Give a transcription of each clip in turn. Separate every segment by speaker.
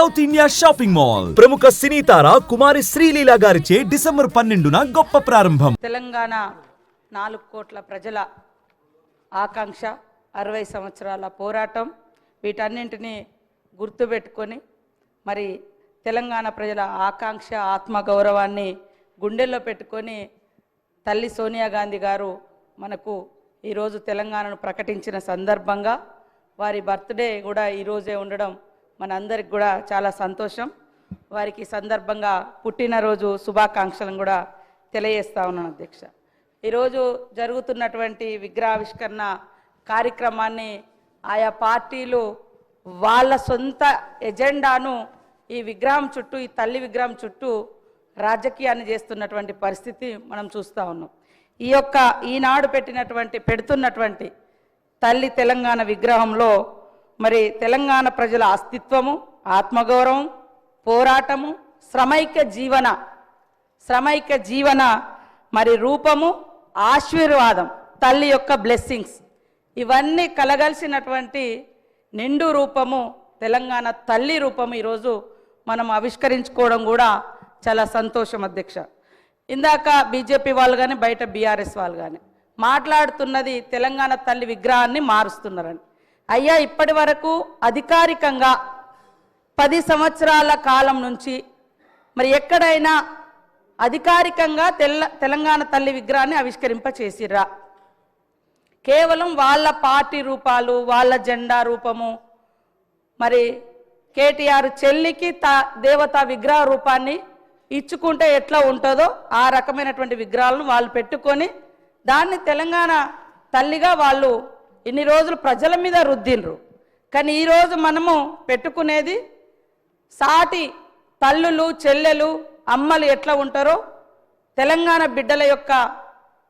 Speaker 1: South India shopping mall ప్రముఖ సినీ తార కుమారి శ్రీలీల గారిచే December 12న గొప్ప ప్రారంభం.
Speaker 2: తెలంగాణ 4 కోట్ల ప్రజల ఆకాంక్ష, 60 సంవత్సరాల పోరాటం, వీటన్నింటినీ గుర్తుపెట్టుకొని మరి తెలంగాణ ప్రజల ఆకాంక్ష, ఆత్మగౌరవాన్ని గుండెల్లో పెట్టుకొని తల్లి సోనియా గాంధీ గారు మనకు ఈరోజు తెలంగాణను ప్రకటించిన సందర్భంగా వారి బర్త్డే కూడా ఈరోజే ఉండడం మనందరికి కూడా చాలా సంతోషం. వారికి సందర్భంగా పుట్టినరోజు శుభాకాంక్షలను కూడా తెలియజేస్తా ఉన్నాను అధ్యక్ష. ఈరోజు జరుగుతున్నటువంటి విగ్రహావిష్కరణ కార్యక్రమాన్ని ఆయా పార్టీలు వాళ్ళ సొంత ఎజెండాను ఈ విగ్రహం చుట్టూ, ఈ తల్లి విగ్రహం చుట్టూ రాజకీయాన్ని చేస్తున్నటువంటి పరిస్థితి మనం చూస్తూ ఉన్నాం. ఈనాడు పెడుతున్నటువంటి తల్లి తెలంగాణ విగ్రహంలో మరి తెలంగాణ ప్రజల అస్తిత్వము, ఆత్మగౌరవం, పోరాటము, శ్రమైక్య జీవన మరి రూపము, ఆశీర్వాదం, తల్లి యొక్క బ్లెస్సింగ్స్ ఇవన్నీ కలగలిసినటువంటి నిండు రూపము తెలంగాణ తల్లి రూపము ఈరోజు మనం ఆవిష్కరించుకోవడం కూడా చాలా సంతోషం అధ్యక్ష. ఇందాక బీజేపీ వాళ్ళు కానీ బయట బీఆర్ఎస్ వాళ్ళు కానీ మాట్లాడుతున్నది తెలంగాణ తల్లి విగ్రహాన్ని మారుస్తున్నారని. అయ్యా, ఇప్పటి వరకు అధికారికంగా 10 సంవత్సరాల కాలం నుంచి మరి ఎక్కడైనా అధికారికంగా తెలంగాణ తల్లి విగ్రహాన్ని ఆవిష్కరింపచేసిర్రా? కేవలం వాళ్ళ పార్టీ రూపాలు, వాళ్ళ జెండా రూపము, మరి కేటీఆర్ చెల్లికి దేవతా విగ్రహ రూపాన్ని ఇచ్చుకుంటే ఎట్లా ఉంటుందో ఆ రకమైనటువంటి విగ్రహాలను వాళ్ళు పెట్టుకొని దాన్ని తెలంగాణ తల్లిగా వాళ్ళు ఇన్ని రోజులు ప్రజల మీద రుద్దిండ్రు. కానీ ఈరోజు మనము పెట్టుకునేది సాటి తల్లులు, చెల్లెలు, అమ్మలు ఎట్లా ఉంటారో, తెలంగాణ బిడ్డల యొక్క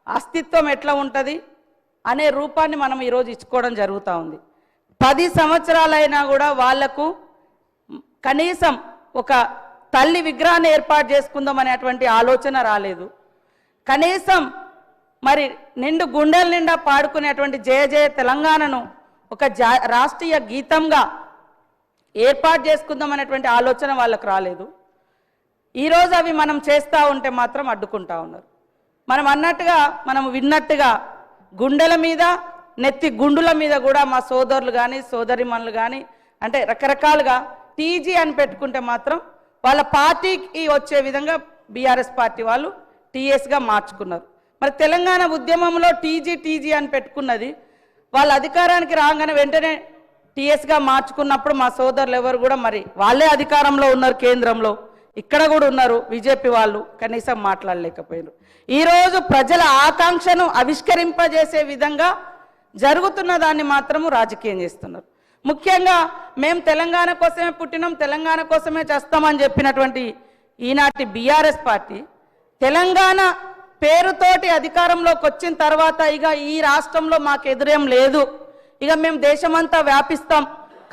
Speaker 2: అస్తిత్వం ఎట్లా ఉంటుంది అనే రూపాన్ని మనం ఈరోజు ఇచ్చుకోవడం జరుగుతూ ఉంది. 10 సంవత్సరాలైనా కూడా వాళ్లకు కనీసం ఒక తల్లి విగ్రహాన్ని ఏర్పాటు చేసుకుందాం అనేటువంటి ఆలోచన రాలేదు. కనీసం మరి నిండు గుండెల నిండా పాడుకునేటువంటి జయ జయ తెలంగాణను ఒక రాష్ట్రీయ గీతంగా ఏర్పాటు చేసుకుందాం అనేటువంటి ఆలోచన వాళ్ళకు రాలేదు. ఈరోజు అవి మనం చేస్తూ ఉంటే మాత్రం అడ్డుకుంటా ఉన్నారు. మనం విన్నట్టుగా గుండెల మీద, నెత్తి గుండుల మీద కూడా మా సోదరులు కానీ సోదరిమణులు కానీ అంటే రకరకాలుగా టీజీ అని పెట్టుకుంటే మాత్రం వాళ్ళ పార్టీకి వచ్చే విధంగా బీఆర్ఎస్ పార్టీ వాళ్ళు టీఎస్గా మార్చుకున్నారు. మరి తెలంగాణ ఉద్యమంలో టీజీ అని పెట్టుకున్నది వాళ్ళ అధికారానికి రాగానే వెంటనే టీఎస్గా మార్చుకున్నప్పుడు మా సోదరులు ఎవరు కూడా మరి వాళ్ళే అధికారంలో ఉన్నారు, కేంద్రంలో ఇక్కడ కూడా ఉన్నారు, బీజేపీ వాళ్ళు కనీసం మాట్లాడలేకపోయారు. ఈరోజు ప్రజల ఆకాంక్షను ఆవిష్కరింపజేసే విధంగా జరుగుతున్న దాన్ని మాత్రము రాజకీయం చేస్తున్నారు. ముఖ్యంగా మేము తెలంగాణ కోసమే పుట్టినాం, తెలంగాణ కోసమే చేస్తామని చెప్పినటువంటి ఈనాటి బీఆర్ఎస్ పార్టీ తెలంగాణ పేరుతోటి అధికారంలోకి వచ్చిన తర్వాత ఇక ఈ రాష్ట్రంలో మాకు ఎదురేం లేదు, ఇక మేము దేశమంతా వ్యాపిస్తాం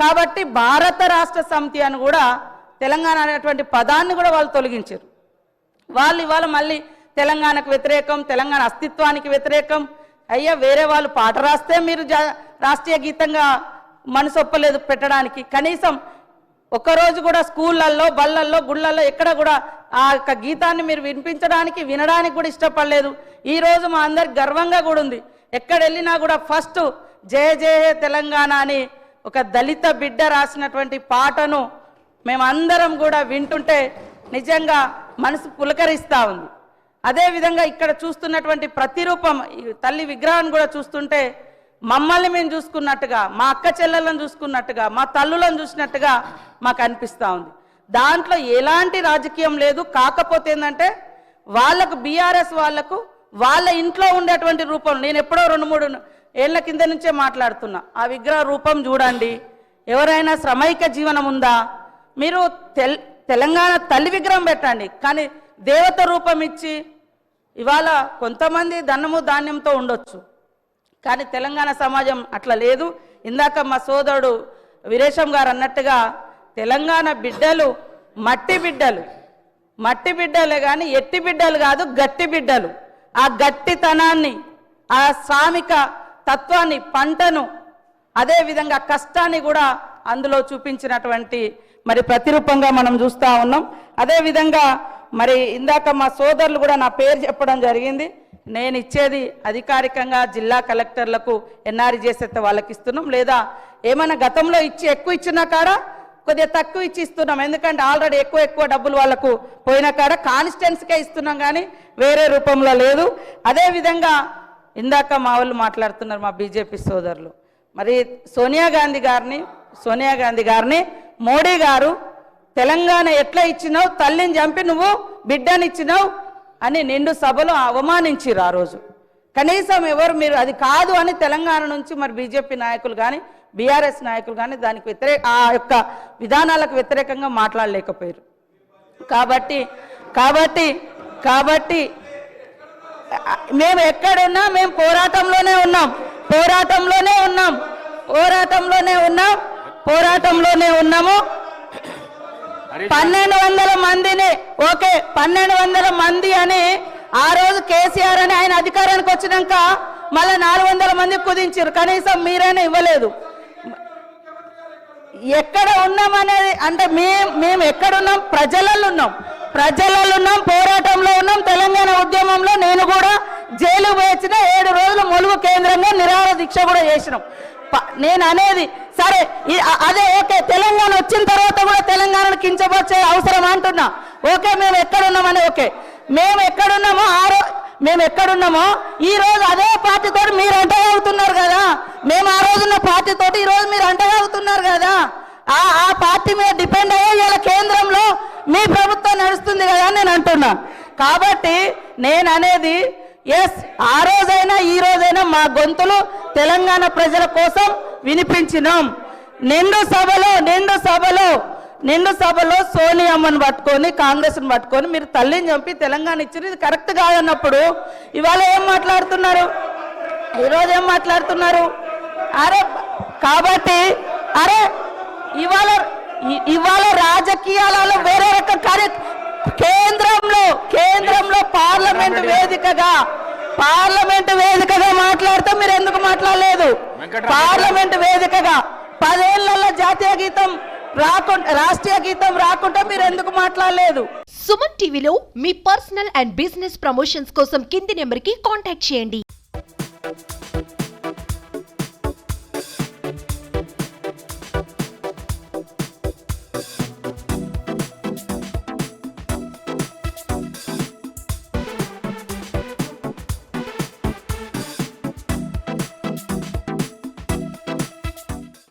Speaker 2: కాబట్టి భారత రాష్ట్ర సమితి అని కూడా తెలంగాణ అనేటువంటి పదాన్ని కూడా వాళ్ళు తొలగించారు. వాళ్ళు ఇవాళ మళ్ళీ తెలంగాణకు వ్యతిరేకం, తెలంగాణ అస్తిత్వానికి వ్యతిరేకం. అయ్యా, వేరే వాళ్ళు పాట రాస్తే మీరు రాష్ట్రీయ గీతంగా మనసు ఒప్పలేదు పెట్టడానికి. కనీసం ఒక్కరోజు కూడా స్కూళ్ళల్లో, బళ్ళల్లో, గుళ్ళల్లో ఎక్కడ కూడా ఆ యొక్క గీతాన్ని మీరు వినడానికి కూడా ఇష్టపడలేదు. ఈరోజు మా అందరికి గర్వంగా కూడా ఉంది. ఎక్కడ వెళ్ళినా కూడా ఫస్ట్ జయ జయ తెలంగాణ అని ఒక దళిత బిడ్డ రాసినటువంటి పాటను మేమందరం కూడా వింటుంటే నిజంగా మనసు పులకరిస్తూ ఉంది. అదేవిధంగా ఇక్కడ చూస్తున్నటువంటి ప్రతిరూపం తల్లి విగ్రహాన్ని కూడా చూస్తుంటే మమ్మల్ని మేము చూసుకున్నట్టుగా, మా అక్క చెల్లెలను చూసుకున్నట్టుగా, మా తల్లులను చూసినట్టుగా మాకు అనిపిస్తూ ఉంది. దాంట్లో ఎలాంటి రాజకీయం లేదు. కాకపోతే ఏంటంటే వాళ్ళకు బీఆర్ఎస్ వాళ్ళకు వాళ్ళ ఇంట్లో ఉండేటువంటి రూపం, నేను ఎప్పుడో 2-3 ఏళ్ల కింద నుంచే మాట్లాడుతున్నా, ఆ విగ్రహ రూపం చూడండి. ఎవరైనా శ్రమైక జీవనం ఉందా? మీరు తెలంగాణ తల్లి విగ్రహం పెట్టండి, కానీ దేవత రూపం ఇచ్చి ఇవాళ కొంతమంది ధనము ధాన్యంతో ఉండొచ్చు, కానీ తెలంగాణ సమాజం అట్లా లేదు. ఇందాక మా సోదరుడు వీరేశం గారు అన్నట్టుగా తెలంగాణ బిడ్డలు మట్టి బిడ్డలే కానీ ఎట్టి బిడ్డలు కాదు, గట్టి బిడ్డలు. ఆ గట్టితనాన్ని, ఆ శ్రామిక తత్వాన్ని, పంటను, అదేవిధంగా కష్టాన్ని కూడా అందులో చూపించినటువంటి మరి ప్రతిరూపంగా మనం చూస్తూ ఉన్నాం. అదేవిధంగా మరి ఇందాక మా సోదరులు కూడా నా పేరు చెప్పడం జరిగింది. నేను ఇచ్చేది అధికారికంగా జిల్లా కలెక్టర్లకు ఎన్ఆర్జీఎస్ అయితే వాళ్ళకి ఇస్తున్నాం, లేదా ఏమైనా గతంలో ఎక్కువ ఇచ్చిన కాడ కొద్దిగా తక్కువ ఇచ్చి ఇస్తున్నాం. ఎందుకంటే ఆల్రెడీ ఎక్కువ డబ్బులు వాళ్ళకు పోయిన కాడ కాన్స్టిట్యున్సీకే ఇస్తున్నాం, కానీ వేరే రూపంలో లేదు. అదేవిధంగా ఇందాక మా వాళ్ళు మాట్లాడుతున్నారు, మా బీజేపీ సోదరులు, మరి సోనియా గాంధీ గారిని మోడీ గారు తెలంగాణ ఎట్లా ఇచ్చినావు, తల్లిని చంపి నువ్వు బిడ్డనిచ్చినావు అని నిండు సభలో అవమానించిరు. ఆ రోజు కనీసం ఎవరు మీరు అది కాదు అని తెలంగాణ నుంచి మరి బీజేపీ నాయకులు కానీ బీఆర్ఎస్ నాయకులు కానీ దానికి ఆ యొక్క విధానాలకు వ్యతిరేకంగా మాట్లాడలేకపోయారు. కాబట్టి మేము ఎక్కడున్నా మేము పోరాటంలోనే ఉన్నాము. 1200 మందిని 1200 మంది అని ఆ రోజు కేసీఆర్ అని ఆయన అధికారానికి వచ్చినాక మళ్ళీ 400 మంది కుదించారు. కనీసం మీరైనా ఇవ్వలేదు. ఎక్కడ ఉన్నామనేది అంటే మేము ఎక్కడున్నాం, ప్రజలలో ఉన్నాం, పోరాటంలో ఉన్నాం. తెలంగాణ ఉద్యమంలో నేను కూడా జైలు వేసిన 7 రోజులు ములుగు కేంద్రంగా నిరాహార దీక్ష కూడా చేసినాం. నేను అనేది సరే అదే తెలంగాణ వచ్చిన తర్వాత కూడా తెలంగాణను కించపరిచే అవసరం అంటున్నా. మేము ఎక్కడున్నామని మేము ఎక్కడున్నామో ఈ రోజు అదే పార్టీతో మీరు అంటగలుగుతున్నారు కదా. మేము ఆ రోజున్న పార్టీతోటి ఈ రోజు మీరు అంటగలుగుతున్నారు కదా. ఆ పార్టీ మీద డిపెండ్ అయ్యే ఇలా కేంద్రంలో మీ ప్రభుత్వం నడుస్తుంది కదా అని నేను అంటున్నా. కాబట్టి నేను అనేది ఆ రోజైనా ఈ రోజైనా మా గొంతులు తెలంగాణ ప్రజల కోసం వినిపించినాం. నిండు సభలో సోనియమ్మను పట్టుకొని కాంగ్రెస్ను పట్టుకొని మీరు తల్లిని చంపి తెలంగాణ ఇచ్చారు, ఇది కరెక్ట్ కాదన్నప్పుడు ఇవాళ ఏం మాట్లాడుతున్నారు, ఈరోజు ఏం మాట్లాడుతున్నారు? కాబట్టి ఇవాళ రాజకీయాలలో వేరే రకం కేంద్రంలో పార్లమెంట్ వేదికగా మాట్లాడితే మీరు ఎందుకు మాట్లాడలేదు? పార్లమెంట్ వేదికగా 10 ఏళ్లలో జాతీయ గీతం రాష్ట్రీయ గీతం రాకుండా మీరు ఎందుకు మాట్లాడలేదు?
Speaker 3: సుమన్ టీవీలో మీ పర్సనల్ అండ్ బిజినెస్ ప్రమోషన్స్ కోసం కింది నెంబర్కి కాంటాక్ట్ చేయండి.